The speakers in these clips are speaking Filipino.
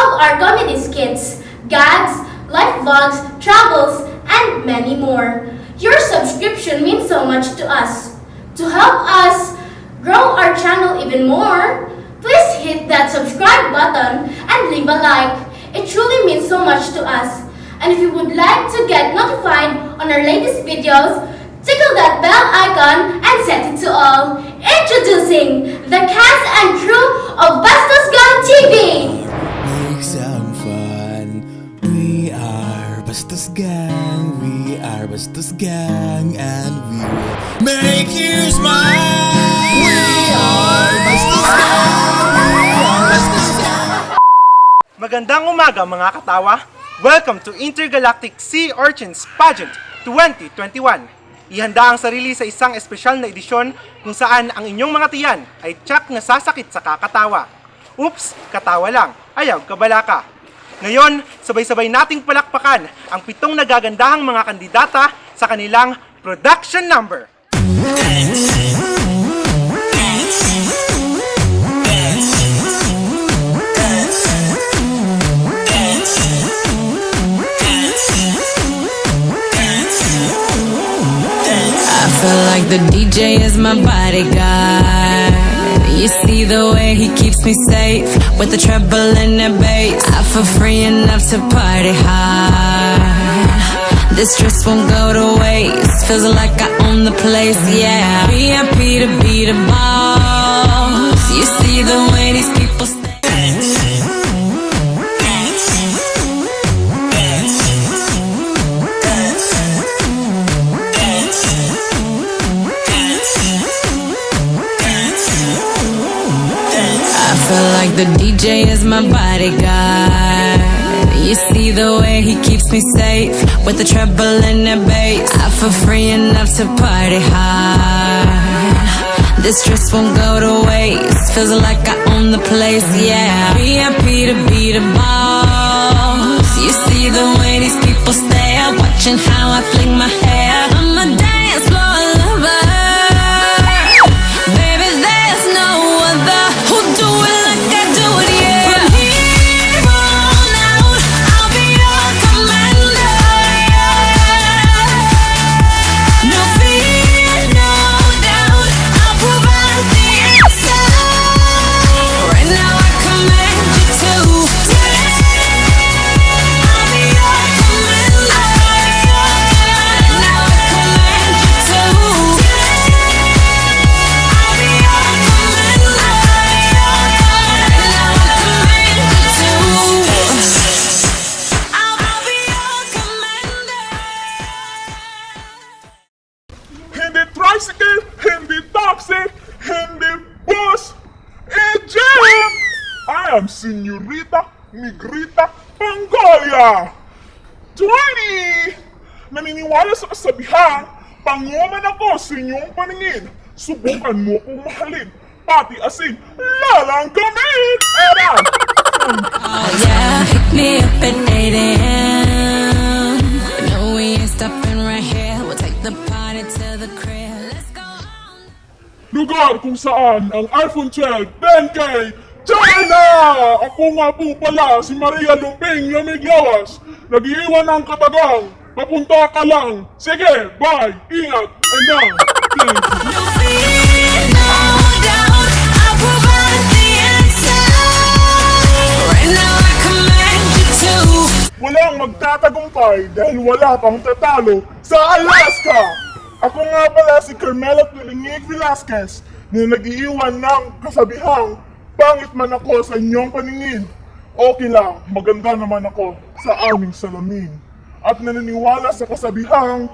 of our comedy skits, gags, life vlogs, travels, and many more. Your subscription means so much to us. To help us grow our channel even more, please hit that subscribe button and leave a like. It truly means so much to us. And if you would like to get notified on our latest videos, tickle that bell icon and set it to all. Introducing the cast and crew of Bastos Gang TV! Make some fun. We are Bastos Gang. We are Bastos Gang, and we will make you smile. We are Bastos Gang. We are Bastos Gang. Magandang umaga mga katawa! Welcome to Intergalactic Sea Urchins Pageant 2021. Ihanda ang sarili sa isang espesyal na edisyon kung saan ang inyong mga tiyan ay tiyak na sasakit sa kakatawa. Oops, katawa lang, ayaw kabalaka. Ngayon, sabay-sabay nating palakpakan ang 7 nagagandahang mga kandidata sa kanilang production number. I feel like the DJ is my bodyguard. You see the way he keeps me safe with the treble and the bass. I feel free enough to party hard. This stress won't go to waste. Feels like I own the place, yeah. VIP to be the boss. You see the way these people stay. I feel like the DJ is my bodyguard. You see the way he keeps me safe with the treble and the bass. I feel free enough to party hard. This stress won't go to waste. Feels like I own the place, yeah. VIP to be the boss. You see the way these people stare, watching how I fling my hair. I'm a dance floor lover. Baby, there's no other who'll do it like I do it, yeah. From here on out, I'll be your commander, yeah. No fear, no doubt, I'll provide the answer. Right now I command you to. I'll be your commander. Right now I command you to. I'll be your commander. Right now I command you to. I'll be your commander. Hindi tricycle, hindi taxi, hindi bus, jeep! I am Senorita Negrita Pangolia! 20! Naniniwala sa kasabihan, panguman ako sa inyong paningin. Subukan mo kung mahalin, pati asin, lalanggamin! Era! Oh yeah, pick me up at 8 a.m. No, we ain't stopping right here. We'll take the party to the crib. Let's go on. Lugar kung saan ang iPhone 12 10K China! Ako nga po pala si Maria Lumping Lamiglawas. Nag-iwan ng katagang. Papunta ka lang. Sige, bye, ingat, and down. Thank you. No fear, no doubt, I'll provide the answer. Right now I command you to. Walang magtatagumpay dahil wala pang tatalo sa Alaska! Ako nga pala si Carmela Tulingig Velasquez na nag-iiwan ng kasabihang pangit man ako sa inyong paningin. Okay lang, maganda naman ako sa aming salamin. At naniniwala sa kasabihang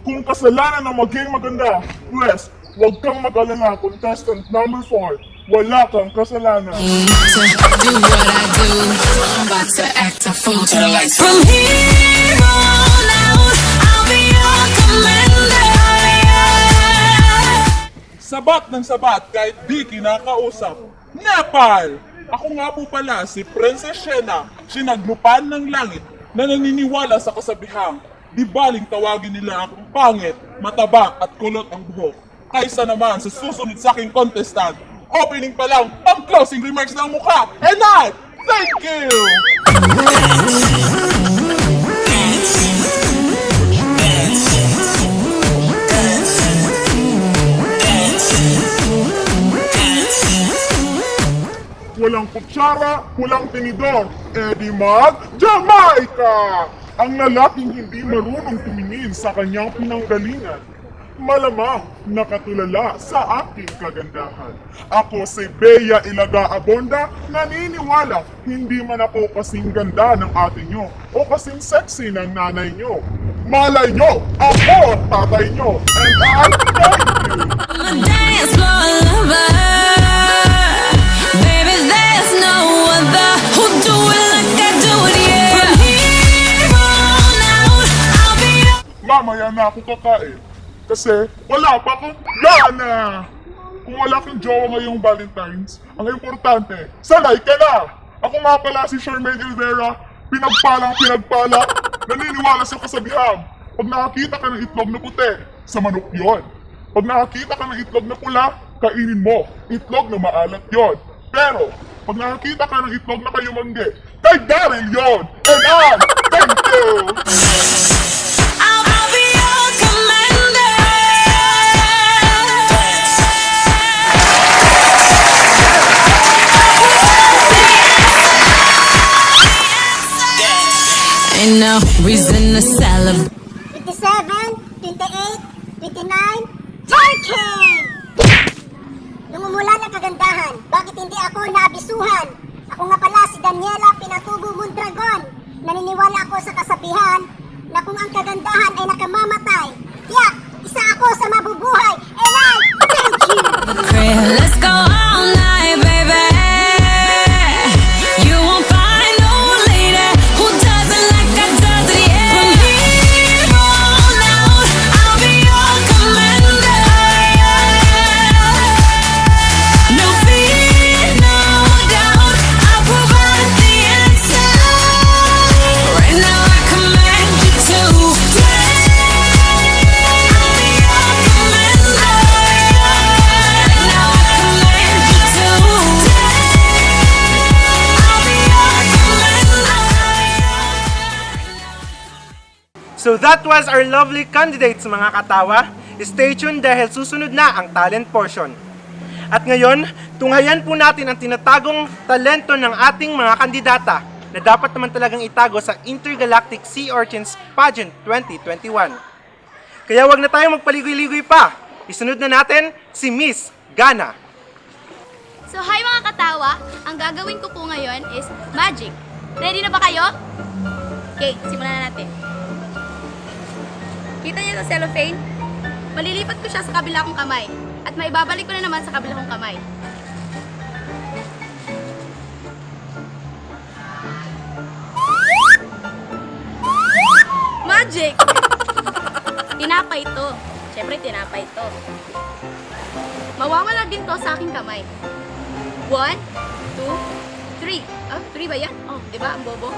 kung kasalanan ng maging maganda, pues, huwag kang mag-alala, contestant number 4, wala kang kasalanan. To do what I do, I'm about to act a fool to the lights. From here on out, I'll be your commander. Sabat ng sabat kahit di kinakausap. Nepal! Ako nga po pala si Princess Shena, sinaglupan ng langit na naniniwala sa kasabihang di baling tawagin nila akong pangit, mataba at kulot ang buhok. Kaysa naman sa susunod sa aking contestant, opening pa lang ang closing remarks ng mukha. And I thank you! Walang kutsara, walang tinidor, edi mag-Jamaica! Ang lalaking hindi marunong tumingin sa kanyang pinanggalingan, malamang nakatulala sa aking kagandahan. Ako si Bea Ilaga Abonda, naniniwala hindi man ako kasing ganda ng ate nyo o kasing sexy ng nanay nyo. Malay nyo, ako ang tatay nyo, and I thank you! I'm a dance floor lover. Baby, there's no other who'll do it like I do it, yeah. From here on out, I'll be Mamaya na ako kakain. Kasi wala pa akong gana. Kung wala kang jowa ngayong Valentine's, ang importante, sanay ka na. Ako nga pala si Charmaine Rivera, pinagpala, naniniwala sa kasabihan. Pag nakakita ka ng itlog na puti, sa manok yon. Pag nakakita ka ng itlog na pula, kainin mo. Itlog na maalat yon. Pero, pag nakakita ka ng itlog na kayumangge, kay Daryl yon. And I, thank you! I'll be your commander. Ain't no reason to celebrate. 27, 28, 29, 30! Lumumulan ang kagandahan. Bakit hindi ako naabisuhan? Ako nga pala si Daniela Pinatubo Mondragon. Naniniwala ako sa kasabihan na kung ang kagandahan ay nakamamatay, tiyak, isa ako sa mabubuhay. And I thank you! Let's go all night, baby. You won't find no lady who does it like I does it, yeah. From here on out, I'll be your commander. No fear, no doubt, I'll provide the answer. Right now I command you to dance. I'll be your commander. Right now I command you to dance. I'll be your commander. So that was our lovely candidates mga katawa. Stay tuned dahil susunod na ang talent portion. At ngayon, tunghayan po natin ang tinatagong talento ng ating mga kandidata na dapat naman talagang itago sa Intergalactic Sea Urchins Pageant 2021. Kaya wag na tayo magpaligoy-ligoy pa. Isunod na natin si Miss Gana. So hi mga katawa, ang gagawin ko po ngayon is magic. Ready na ba kayo? Okay, simulan na natin. Kita niyo sa cellophane? Malilipat ko siya sa kabila kong kamay. At maibabalik ko na naman sa kabila kong kamay. Magic! Tinapay ito. Siyempre, tinapay ito. Mawawala din to sa aking kamay. 1, 2, 3. Ah, 3 ba yan? Oh, di ba? Ang bobo.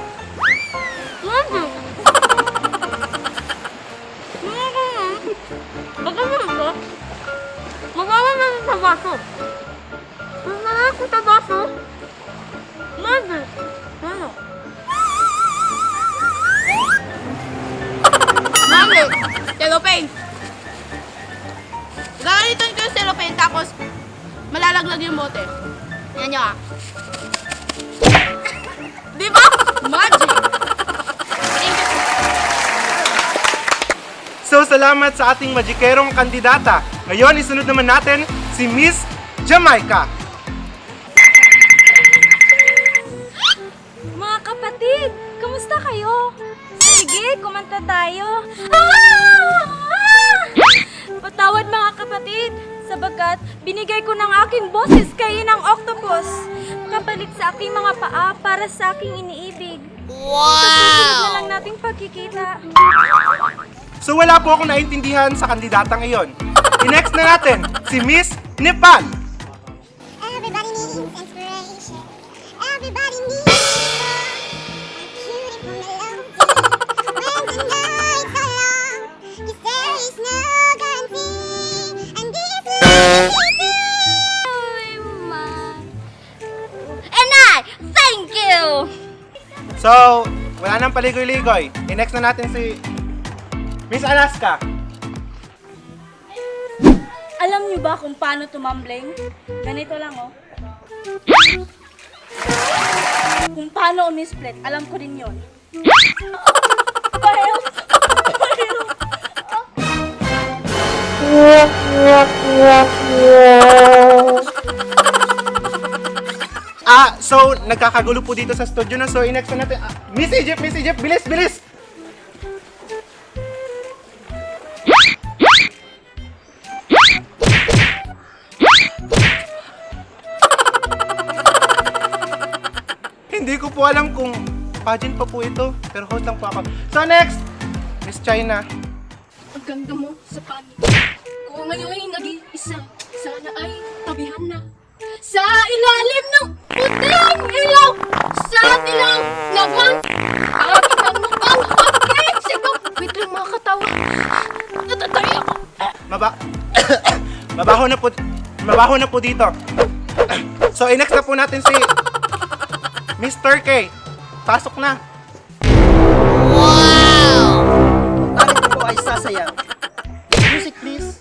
Maganda ito. Mawawala din sa baso. Mawawala ko sa baso. Magic. Ano? Magic. Cellophane. Gagalitan ko yung cellophane tapos malalaglag yung bote. Yan nyo ah. Di ba? Magic! Thank you. So salamat sa ating magikerong kandidata. Ngayon, isunod naman natin si Miss Jamaica. Mga kapatid, kamusta kayo? Sige, kumanta tayo. Patawad mga kapatid, sabagat binigay ko ng aking boses kay Inang Octopus. Kapalit sa aking mga paa para sa aking iniibig. Wow! Sa susunod na lang nating pagkikita. So wala po akong naintindihan sa kandidatang iyon. I-next na natin si Miss Nepal. Everybody needs inspiration. Everybody needs a beautiful melody. When the nights are long, yes, there is no guarantee. And this love is And I thank you! So So, wala nang paligoy-ligoy. I-next na natin si Miss Alaska. Alam niyo ba kung paano tumambling? Ganito lang, oh. Kung paano umisplit, alam ko din yun. Pahelp! So, nagkakagulo po dito sa studio na. So, i-next na natin. Miss Egypt, bilis, bilis! Hindi ko po alam kung pageant pa po ito, pero host lang po ako. So, next! Miss China. Ang ganda mo sa panig. Kung ngayon'y nag-iisa, sana ay tabihan na. Sa ilalim ng puting ilaw, sa tilang naman, aking ang mukhang aking sigaw. Wait lang mga katawa, natatay ako. Mabaho na po dito. So, i-next na po natin si Mr. K. Pasok na. Bakit po ay sasayang? Music please.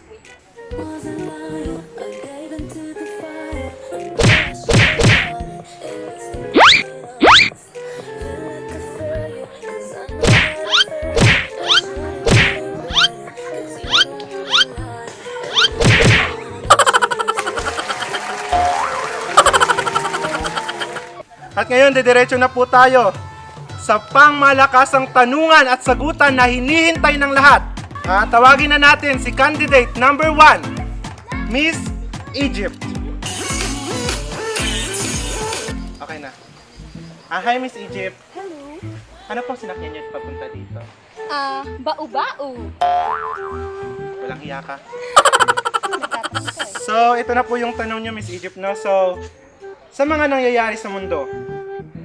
At ngayon, didiretso na po tayo sa pangmalakasang tanungan at sagutan na hinihintay ng lahat. Tawagin na natin si candidate number 1, Miss Egypt. Okay na. Hi, Miss Egypt. Hello. Ano pong sinakyan niyo papunta dito? Bau-bau. Walang hiya ka. So, ito na po yung tanong niyo, Miss Egypt, no? So, sa mga nangyayari sa mundo,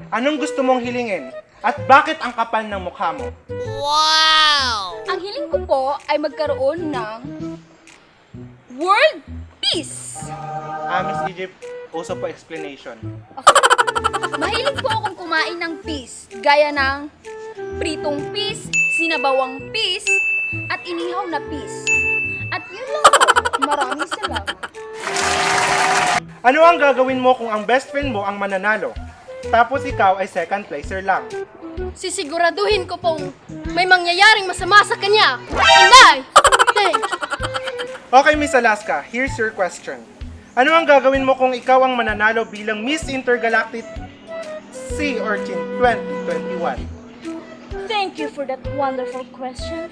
anong gusto mong hilingin? At bakit ang kapal ng mukha mo? Ang hiling ko po ay magkaroon ng world peace. Miss Egypt, uso po explanation. Mahilig po akong kumain ng peas, gaya ng pritong peas, sinabawang peas, at inihaw na peas. At yun lang po. Maraming salamat. Ano ang gagawin mo kung ang best friend mo ang mananalo? Tapos ikaw ay second placer lang. Sisiguraduhin ko pong may mangyayaring masama sa kanya. Inday! Thank you. Okay, Miss Alaska, here's your question. Ano ang gagawin mo kung ikaw ang mananalo bilang Miss Intergalactic Sea Urchin 2021? Thank you for that wonderful question.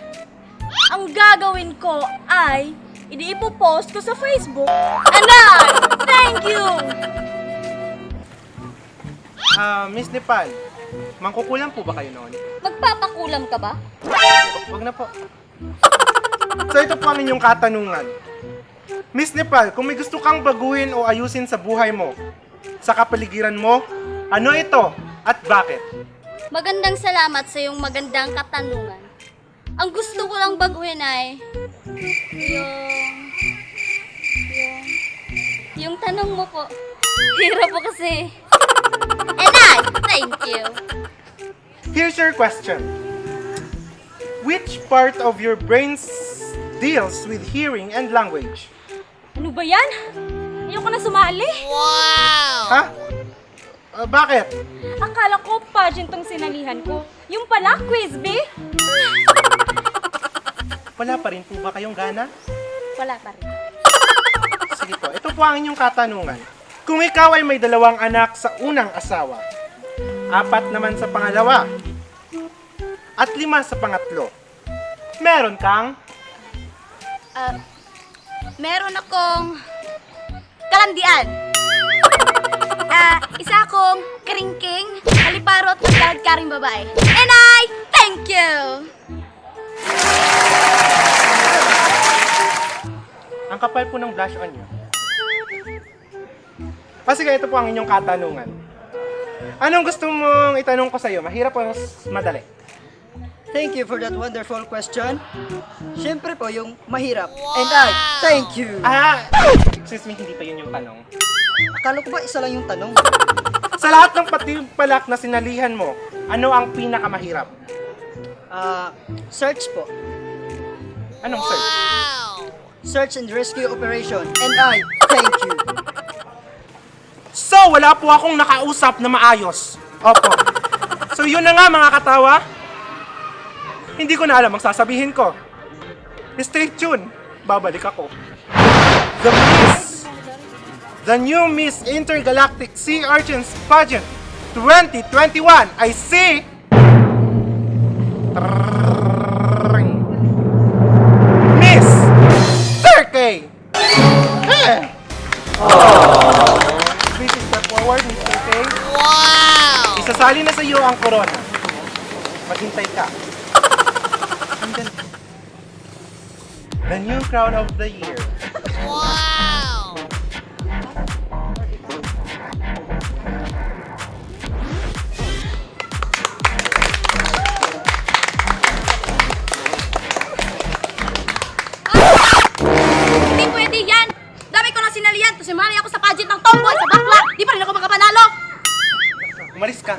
Ang gagawin ko ay ipopost ko sa Facebook. And thank you! Miss Nepal, mangkukulam po ba kayo noon? Magpapakulam ka ba? Wag na po. So ito po ang inyong katanungan. Miss Nepal, kung may gusto kang baguhin o ayusin sa buhay mo, sa kapaligiran mo, ano ito at bakit? Magandang salamat sa iyong magandang katanungan. Ang gusto ko lang baguhin ay yung tanong mo po. Hirap po kasi. And thank you. Here's your question. Which part of your brain deals with hearing and language? Ano ba yan? Ayoko na sumali. Ha? Bakit? Akala ko pageant tong sinalihan ko. Yung pala, quiz, be? Wala pa rin po ba kayong gana? Wala pa rin. Sige po, ito po ang inyong katanungan. Kung ikaw ay may 2 anak sa unang asawa, 4 naman sa pangalawa, at 5 sa pangatlo, meron kang Meron akong kalandian. Isa akong karingking, haliparot at kalagkaring babae. And thank you! ang kapal po ng blush on nyo. Sige, ito po ang inyong katanungan. Anong gusto mong itanong ko sa'yo? Mahirap o madali? Thank you for that wonderful question. Siyempre po yung mahirap. And thank you. Excuse me, hindi pa yun yung tanong. Akala ko ba isa lang yung tanong? Sa lahat ng patimpalak na sinalihan mo, Ano ang pinakamahirap? Search po. Anong search? Search and rescue operation. And I thank you. So, wala po akong nakausap na maayos. Opo. So, yun na nga mga katawa. Hindi ko na alam ang sasabihin ko. Stay tuned. Babalik ako. The new Miss Intergalactic Sea Urchins Pageant 2021 ay si... Miss Turkey! Please step forward, Miss Turkey. Wow! Isasali na sa iyo ang corona. Maghintay ka. And then, the new crown of the year. Hindi pwede yan! Dami ko na sinalihan. Tapos sumali ako sa pageant ng tomboy sa bakla. Di pa rin ako makapanalo. Umalis ka.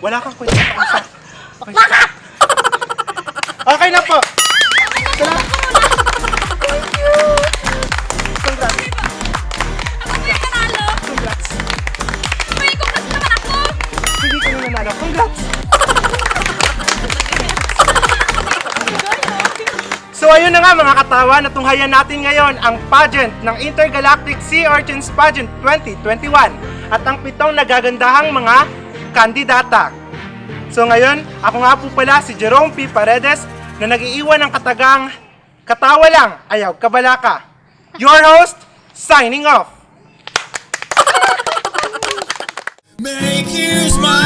Wala kang kwenta sa usap. Bakla ka! Okay na po. Ako may panalo. Congrats. May congrats naman ako. Hindi ka na nanalo. Congrats. So ayun na nga mga katawa, natunghayan natin ngayon ang pageant ng Intergalactic Sea Urchins Pageant 2021 at ang 7 nagagandahang mga kandidata. So ngayon, ako nga po pala si Jerome P. Paredes na nag-iiwan ng katagang Katawa Lang, Ayaw Kabalaka. Your host, signing off. Make you smile.